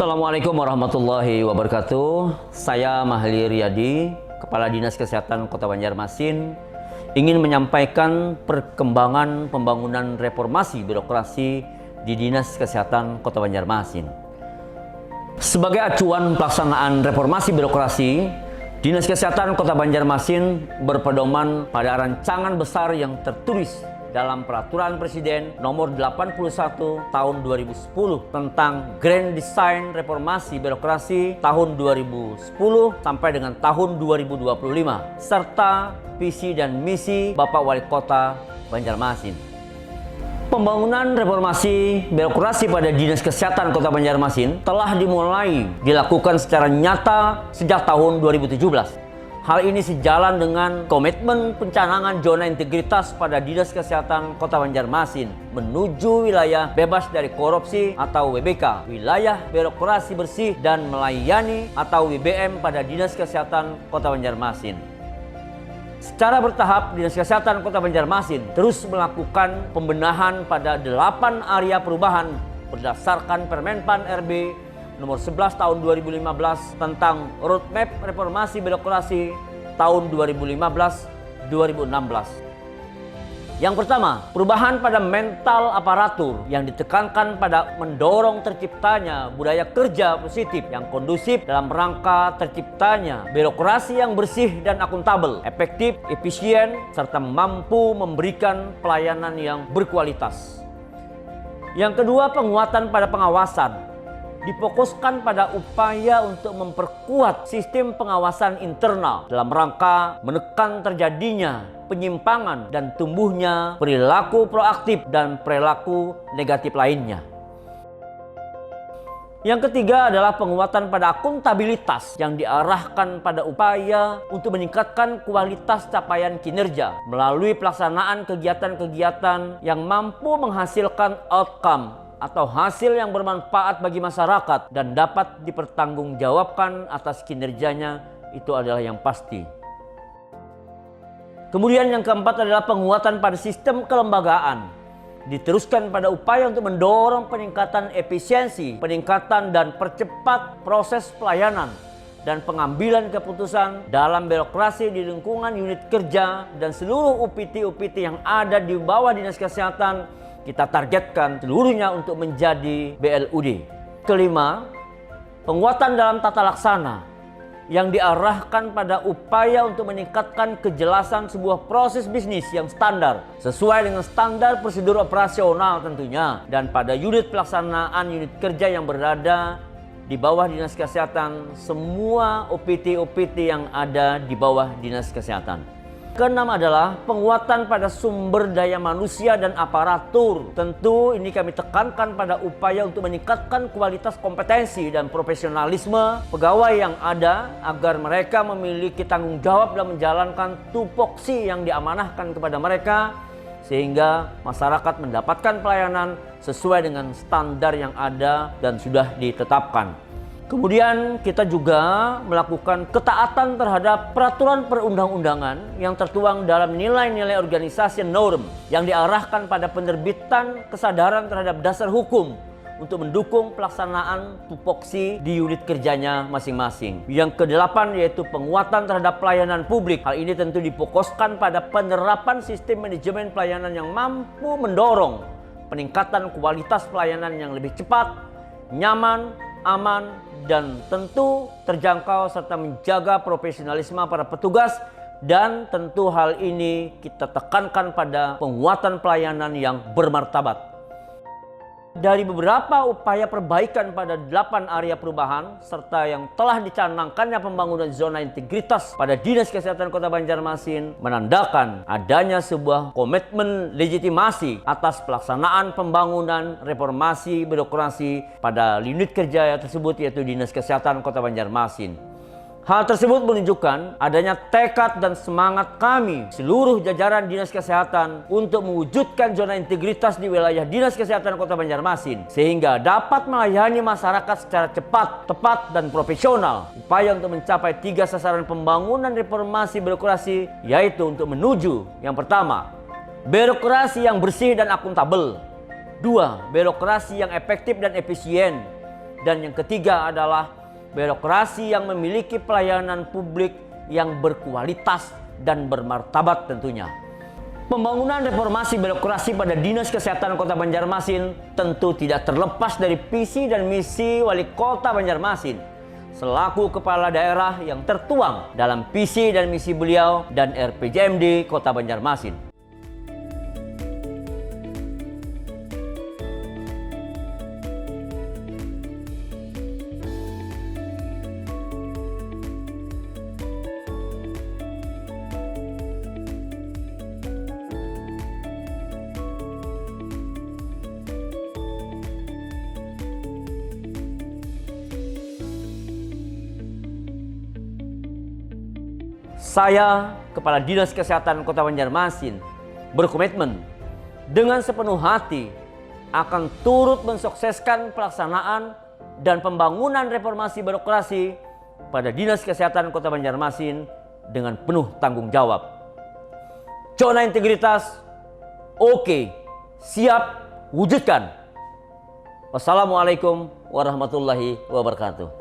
Assalamualaikum warahmatullahi wabarakatuh. Saya Mahli Riyadi, Kepala Dinas Kesehatan Kota Banjarmasin, ingin menyampaikan perkembangan pembangunan reformasi birokrasi di Dinas Kesehatan Kota Banjarmasin. Sebagai acuan pelaksanaan reformasi birokrasi, Dinas Kesehatan Kota Banjarmasin berpedoman pada rancangan besar yang tertulis dalam Peraturan Presiden Nomor 81 Tahun 2010 tentang Grand Design Reformasi Birokrasi tahun 2010 sampai dengan tahun 2025 serta visi dan misi Bapak Wali Kota Banjarmasin. Pembangunan reformasi birokrasi pada Dinas Kesehatan Kota Banjarmasin telah dimulai dilakukan secara nyata sejak tahun 2017. Hal ini sejalan dengan komitmen pencanangan zona integritas pada Dinas Kesehatan Kota Banjarmasin menuju wilayah bebas dari korupsi atau WBK, wilayah birokrasi bersih dan melayani atau WBM pada Dinas Kesehatan Kota Banjarmasin. Secara bertahap, Dinas Kesehatan Kota Banjarmasin terus melakukan pembenahan pada 8 area perubahan berdasarkan Permenpan RB Nomor 11 Tahun 2015 tentang Roadmap Reformasi Birokrasi tahun 2015-2016. Yang pertama, perubahan pada mental aparatur yang ditekankan pada mendorong terciptanya budaya kerja positif yang kondusif dalam rangka terciptanya birokrasi yang bersih dan akuntabel, efektif, efisien, serta mampu memberikan pelayanan yang berkualitas. Yang kedua, penguatan pada pengawasan. Difokuskan pada upaya untuk memperkuat sistem pengawasan internal dalam rangka menekan terjadinya penyimpangan dan tumbuhnya perilaku proaktif dan perilaku negatif lainnya. Yang ketiga adalah penguatan pada akuntabilitas yang diarahkan pada upaya untuk meningkatkan kualitas capaian kinerja melalui pelaksanaan kegiatan-kegiatan yang mampu menghasilkan outcome atau hasil yang bermanfaat bagi masyarakat dan dapat dipertanggungjawabkan atas kinerjanya, itu adalah yang pasti. Kemudian yang keempat adalah penguatan pada sistem kelembagaan. Diteruskan pada upaya untuk mendorong peningkatan efisiensi, peningkatan dan percepat proses pelayanan dan pengambilan keputusan dalam birokrasi di lingkungan unit kerja dan seluruh UPT-UPT yang ada di bawah Dinas Kesehatan. Kita targetkan seluruhnya untuk menjadi BLUD. Kelima, penguatan dalam tata laksana yang diarahkan pada upaya untuk meningkatkan kejelasan sebuah proses bisnis yang standar sesuai dengan standar prosedur operasional tentunya, dan pada unit pelaksanaan unit kerja yang berada di bawah Dinas Kesehatan, semua OPT-OPT yang ada di bawah Dinas Kesehatan. Keenam adalah penguatan pada sumber daya manusia dan aparatur. Tentu ini kami tekankan pada upaya untuk meningkatkan kualitas kompetensi dan profesionalisme pegawai yang ada agar mereka memiliki tanggung jawab dalam menjalankan tupoksi yang diamanahkan kepada mereka sehingga masyarakat mendapatkan pelayanan sesuai dengan standar yang ada dan sudah ditetapkan. Kemudian kita juga melakukan ketaatan terhadap peraturan perundang-undangan yang tertuang dalam nilai-nilai organisasi norm yang diarahkan pada penerbitan kesadaran terhadap dasar hukum untuk mendukung pelaksanaan tupoksi di unit kerjanya masing-masing. Yang kedelapan yaitu penguatan terhadap pelayanan publik. Hal ini tentu difokuskan pada penerapan sistem manajemen pelayanan yang mampu mendorong peningkatan kualitas pelayanan yang lebih cepat, nyaman, aman, dan tentu terjangkau serta menjaga profesionalisme para petugas, dan tentu hal ini kita tekankan pada penguatan pelayanan yang bermartabat. Dari beberapa upaya perbaikan pada 8 area perubahan serta yang telah dicanangkannya pembangunan zona integritas pada Dinas Kesehatan Kota Banjarmasin menandakan adanya sebuah komitmen legitimasi atas pelaksanaan pembangunan reformasi birokrasi pada unit kerja tersebut, yaitu Dinas Kesehatan Kota Banjarmasin. Hal tersebut menunjukkan adanya tekad dan semangat kami seluruh jajaran Dinas Kesehatan untuk mewujudkan zona integritas di wilayah Dinas Kesehatan Kota Banjarmasin sehingga dapat melayani masyarakat secara cepat, tepat, dan profesional. Upaya untuk mencapai 3 sasaran pembangunan reformasi birokrasi yaitu untuk menuju yang pertama, birokrasi yang bersih dan akuntabel. 2. Birokrasi yang efektif dan efisien. Dan yang ketiga adalah birokrasi yang memiliki pelayanan publik yang berkualitas dan bermartabat tentunya. Pembangunan reformasi birokrasi pada Dinas Kesehatan Kota Banjarmasin tentu tidak terlepas dari visi dan misi Wali Kota Banjarmasin selaku kepala daerah yang tertuang dalam visi dan misi beliau dan RPJMD Kota Banjarmasin. Saya, Kepala Dinas Kesehatan Kota Banjarmasin, berkomitmen dengan sepenuh hati akan turut mensukseskan pelaksanaan dan pembangunan reformasi birokrasi pada Dinas Kesehatan Kota Banjarmasin dengan penuh tanggung jawab. Zona integritas, oke, siap, wujudkan. Wassalamualaikum warahmatullahi wabarakatuh.